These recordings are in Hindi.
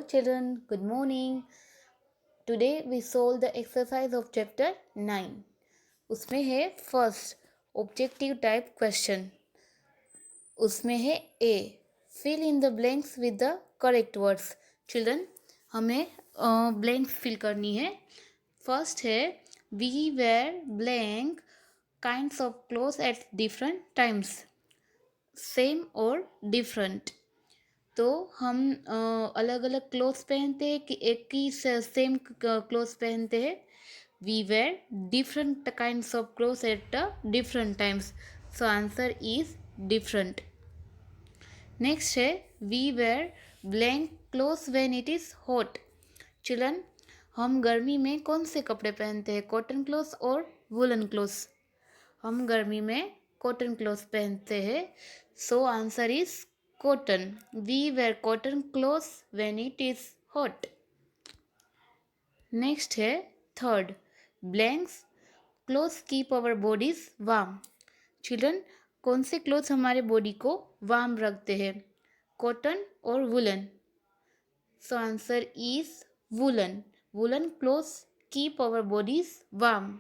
children, good morning. Today we solve the exercise of chapter 9. उसमें है फर्स्ट ऑब्जेक्टिव टाइप क्वेश्चन. उसमें है A fill in the blanks with the correct words. Children हमें ब्लैंक्स फिल करनी है. फर्स्ट है we wear blank kinds of clothes at different times. Same और डिफरेंट. तो हम अलग अलग क्लोथ्स पहनते हैं कि एक ही सेम क्लोथ्स पहनते हैं. We wear different kinds of clothes at different times. So answer is different. Next है we wear blank clothes when it is hot. Children हम गर्मी में कौन से कपड़े पहनते हैं, कॉटन क्लोथ्स और वुलन क्लोथ्स. हम गर्मी में कॉटन क्लोथ्स पहनते हैं. So answer is cotton. We wear cotton clothes when it is hot. Next है third blanks clothes keep our bodies warm. Children कौन से क्लोथ्स हमारे बॉडी को वार्म रखते हैं, कॉटन और woollen. So answer is woollen. Woollen clothes keep our bodies warm.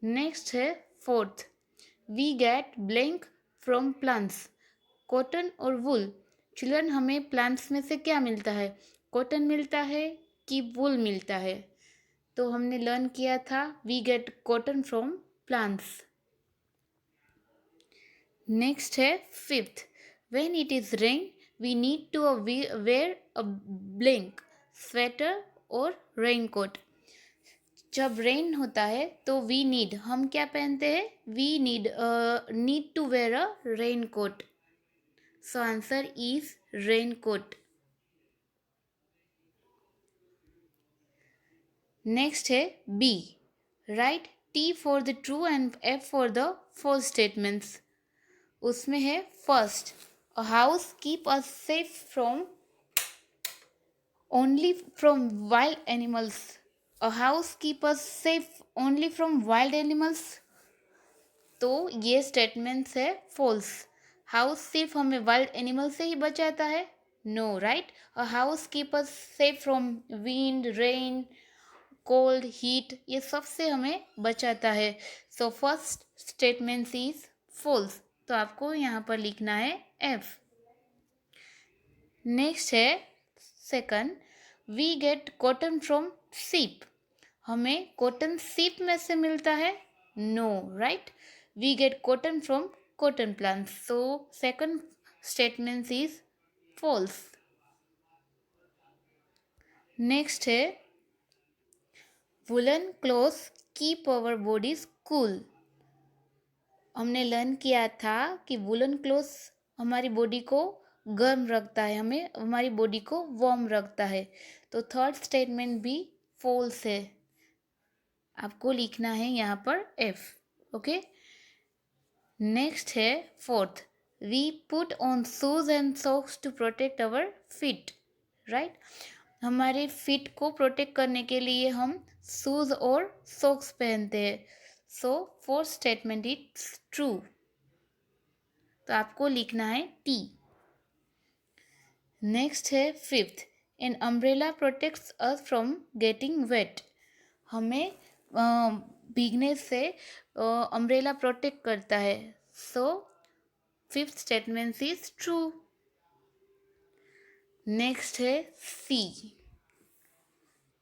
Next है fourth we get blank from plants. Cotton और वुल. चिल्ड्रन हमें प्लांट्स में से क्या मिलता है, कॉटन मिलता है कि वुल मिलता है. तो हमने लर्न किया था we get cotton from plants. Next है fifth when it is rain we need to wear a blank sweater और रेन कोट. जब रेन होता है तो वी नीड हम क्या पहनते हैं, we need to wear a raincoat. So answer is raincoat. Next है B. Write T for the true and F for the false statements. उसमें है first a house keep us safe from only from wild animals. A house keep us safe only from wild animals. तो ये स्टेटमेंट्स है false. हाउस सिर्फ हमें वाइल्ड एनिमल से ही बचाता है, no right. A house keep us safe from wind, rain, cold, heat, ये सब से हमें बचाता है. So first statement is false. तो आपको यहाँ पर लिखना है एफ. नेक्स्ट है second we get cotton from sheep. हमें कॉटन सीप में से मिलता है, no right. We get cotton from cotton plants. So second statement is false. Next है woolen clothes keep our bodies cool. हमने लर्न किया था कि वुलन क्लोथ्स हमारी बॉडी को गर्म रखता है, हमें हमारी बॉडी को वार्म रखता है. तो थर्ड स्टेटमेंट भी फॉल्स है. आपको लिखना है यहाँ पर एफ. ओके. नेक्स्ट है fourth we put on shoes and socks to protect our feet. Right. हमारे फीट को प्रोटेक्ट करने के लिए हम शूज और सॉक्स पहनते हैं. So fourth statement is true. तो आपको लिखना है टी. नेक्स्ट है fifth an umbrella protects us from getting wet. हमें भीगने से अम्ब्रेला प्रोटेक्ट करता है. So fifth statement is true. Next है C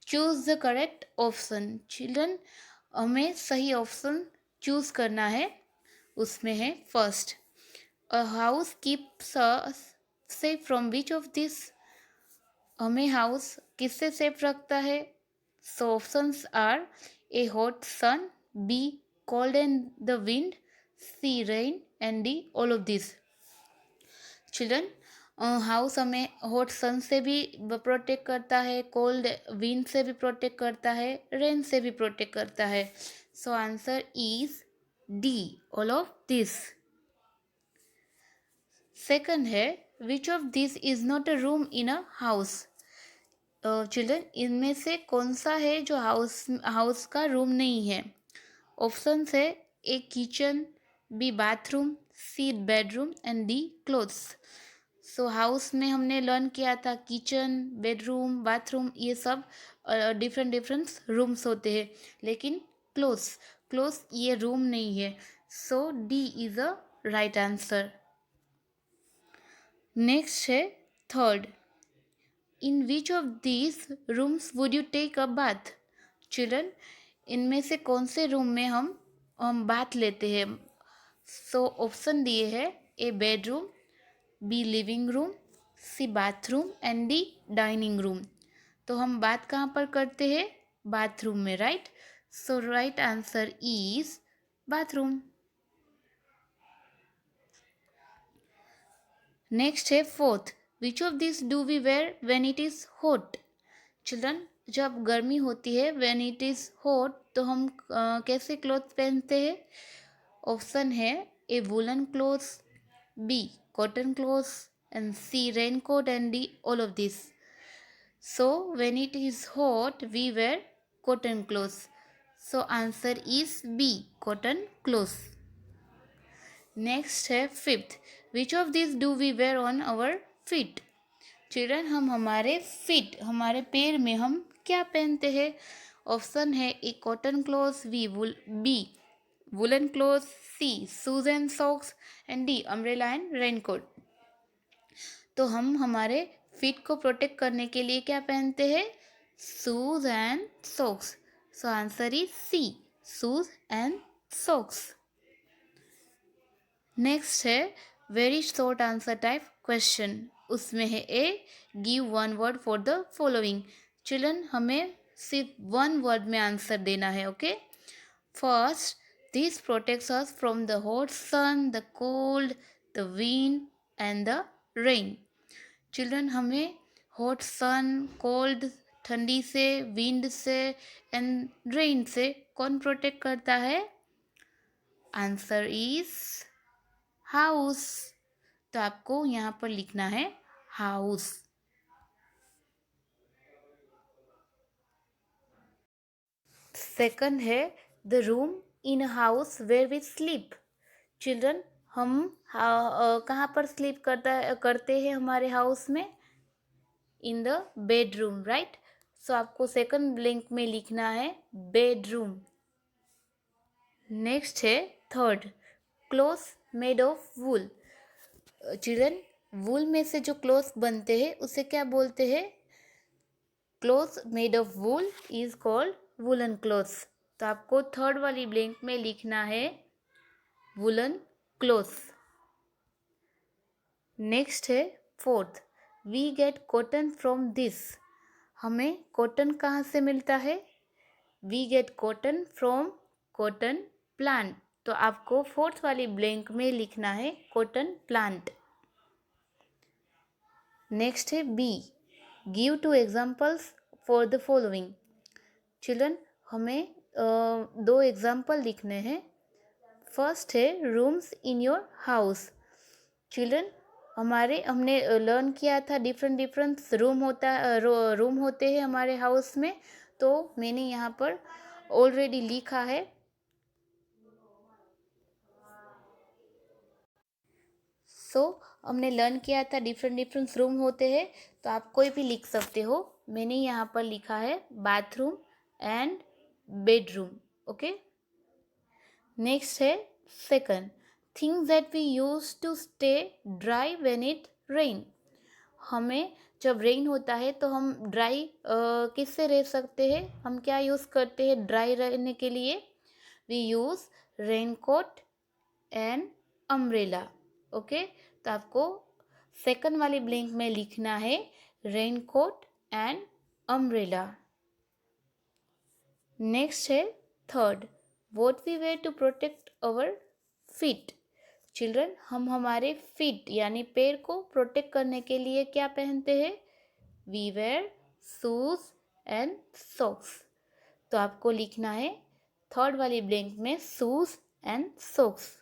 choose the correct option. Children हमें सही ऑप्शन चूज करना है. उसमें है first a house keeps us safe from which of this. हमें हाउस किससे सेफ रखता है. So options are A hot sun, B cold and the wind, C rain and D all of this. Children house हमें हॉट सन से भी प्रोटेक्ट करता है, कोल्ड विंड से भी प्रोटेक्ट करता है, रेन से भी प्रोटेक्ट करता है. So answer is D all of this. Second है which of this is not a room in a house. Children इनमें से कौन सा है जो हाउस का रूम नहीं है. ऑप्शन है A kitchen, B bathroom, C bedroom and D clothes. So house में हमने लर्न किया था किचन, बेडरूम, बाथरूम, ये सब डिफरेंट डिफरेंट रूम्स होते हैं, लेकिन क्लोज क्लोज ये रूम नहीं है। So D is a right answer. Next है third, in which of these rooms would you take a bath? Children, इनमें से कौन से रूम में हम बाथ लेते हैं? सो ऑप्शन दिए है, A bedroom, B living room, C bathroom and D dining room. तो हम बात कहाँ पर करते हैं? बाथरूम में, right? So right answer is bathroom. Next है fourth, which of this do we wear when it is hot? Children, जब गर्मी होती है, व्हेन इट इज हॉट, तो हम कैसे क्लॉथ पहनते हैं? ऑप्शन है, A woollen clothes, B cotton clothes and C raincoat and D all of this. So when it is hot, we wear cotton clothes. So answer is B, cotton clothes. Next है fifth, which of these do we wear on our feet? Children, हम हमारे फीट, हमारे पैर में हम क्या पहनते हैं? ऑप्शन है, A cotton clothes, B woollen clothes, C shoes and socks and D umbrella and raincoat. तो हम हमारे फीट को प्रोटेक्ट करने के लिए क्या पहनते हैं? Shoes and socks. So answer is C, shoes and socks. Next है very short answer type question. उसमें है A, give one word for the following. Children, हमें सिर्फ वन वर्ड में आंसर देना है, okay? First, this protects us from the hot sun, the cold, the wind and the rain. Children, हमें हॉट सन, कोल्ड ठंडी से, विंड से एंड रेन से कौन प्रोटेक्ट करता है? Answer is house. तो आपको यहाँ पर लिखना है हाउस। सेकंड है the room in house where we sleep. Children, हम कहाँ पर स्लीप करते हैं हमारे हाउस में? In the bedroom, right? So आपको सेकंड ब्लैंक में लिखना है बेडरूम। नेक्स्ट है third, cloth made of wool. Children, wool में से जो क्लोथ बनते हैं उसे क्या बोलते हैं? Cloth made of wool is called woollen clothes. तो आपको थर्ड वाली ब्लैंक में लिखना है वुलन क्लोथ्स। नेक्स्ट है fourth, we get cotton from this. हमें कॉटन कहाँ से मिलता है? We get cotton from cotton plant. तो आपको फोर्थ वाली ब्लैंक में लिखना है कॉटन प्लांट। नेक्स्ट है B, give two examples for the following. Children, हमें दो एग्जाम्पल लिखने हैं। फर्स्ट है rooms in your house. Children, हमने लर्न किया था डिफरेंट डिफरेंट रूम होते हैं हमारे हाउस में। तो मैंने यहाँ पर ऑलरेडी लिखा है। हमने लर्न किया था डिफरेंट डिफरेंट रूम होते हैं, तो आप कोई भी लिख सकते हो। मैंने यहाँ पर लिखा है bathroom and bedroom, okay? Next है second, things that we use to stay dry when it rain. हमें जब रेन होता है तो हम ड्राई किससे रह सकते हैं? हम क्या यूज़ करते हैं ड्राई रहने के लिए? We use raincoat and umbrella, okay? तो आपको सेकंड वाली ब्लैंक में लिखना है रेनकोट एंड अम्ब्रेला। नेक्स्ट है third, what we wear to protect our feet. Children, हम हमारे फीट यानी पैर को प्रोटेक्ट करने के लिए क्या पहनते हैं? We wear shoes and socks. तो आपको लिखना है थर्ड वाली ब्लैंक में शूज एंड सॉक्स।